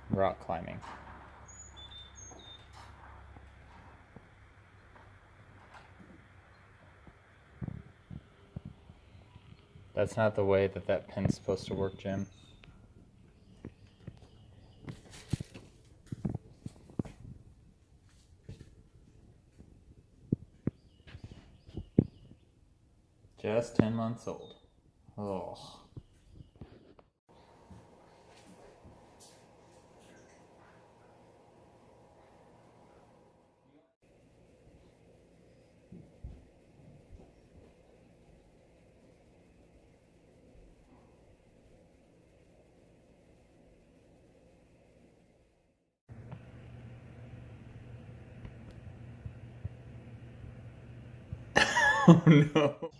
rock climbing. That's not the way that that pin's supposed to work, Jim. Just 10 months old. Oh. Oh no.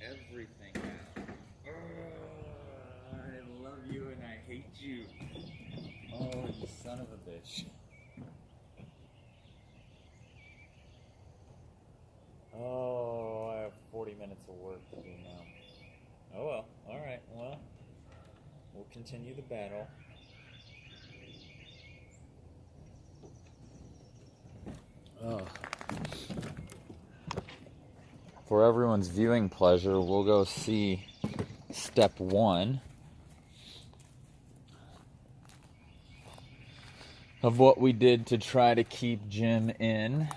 Everything now. I love you and I hate you. Oh, you son of a bitch. Oh, I have 40 minutes of work to do now. Oh well, alright, well, we'll continue the battle. Oh. For everyone's viewing pleasure, we'll go see step 1 of what we did to try to keep Jim in.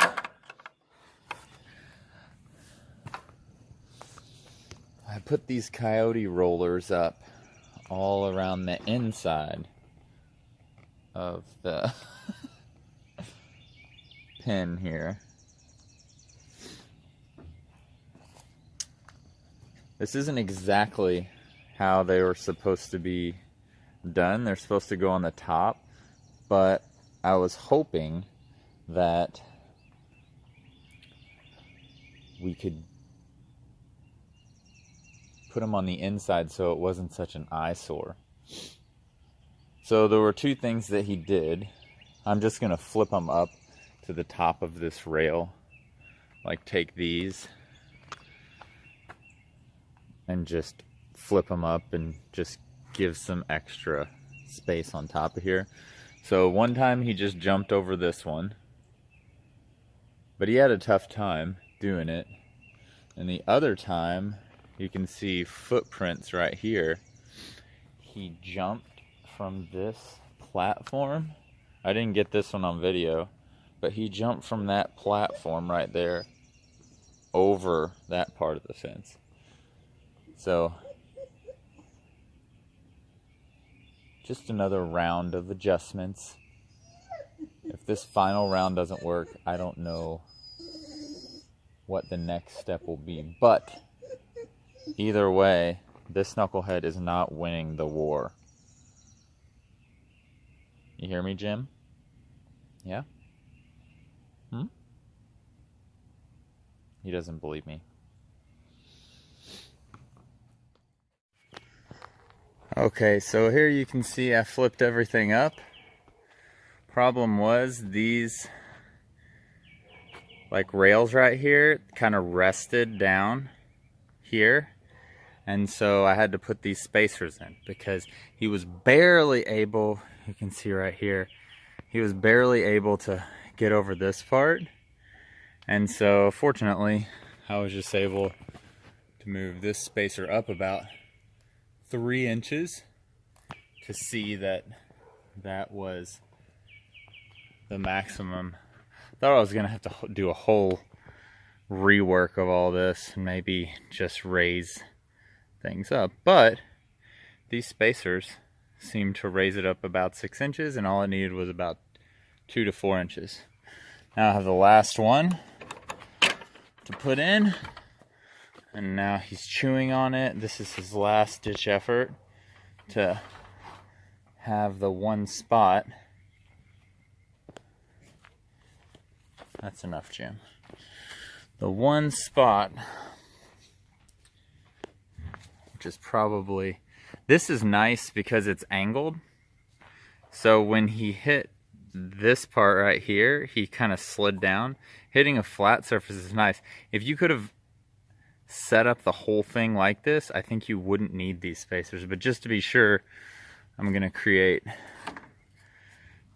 I put these coyote rollers up all around the inside of the pin here. This isn't exactly how they were supposed to be done. They're supposed to go on the top, but I was hoping that we could put them on the inside so it wasn't such an eyesore. So there were 2 things that he did. I'm just gonna flip them up to the top of this rail, like take these and just flip them up and just give some extra space on top of here. So one time he just jumped over this one, but he had a tough time doing it. And the other time, you can see footprints right here. He jumped from this platform. I didn't get this one on video, but he jumped from that platform right there over that part of the fence. So, just another round of adjustments. If this final round doesn't work, I don't know what the next step will be. But either way, this knucklehead is not winning the war. You hear me, Jim? Yeah? He doesn't believe me. Okay, so here you can see I flipped everything up. Problem was these like rails right here kind of rested down here, and so I had to put these spacers in because he was barely able, you can see right here, he was barely able to get over this part. And so fortunately I was just able to move this spacer up about 3 inches to see that that was the maximum. Thought I was gonna have to do a whole rework of all this and maybe just raise things up. But these spacers seem to raise it up about 6 inches, and all it needed was about 2 to 4 inches. Now I have the last one to put in, and now he's chewing on it. This is his last ditch effort to have the one spot. That's enough, Jim. The one spot, which is probably, this is nice because it's angled. So when he hit this part right here, he kind of slid down. Hitting a flat surface is nice. If you could have set up the whole thing like this, I think you wouldn't need these spacers. But just to be sure, I'm gonna create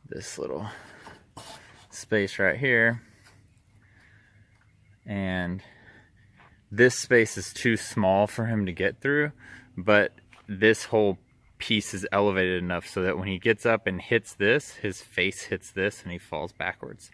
this little space right here. And this space is too small for him to get through, but this whole piece is elevated enough so that when he gets up and hits this, his face hits this and he falls backwards.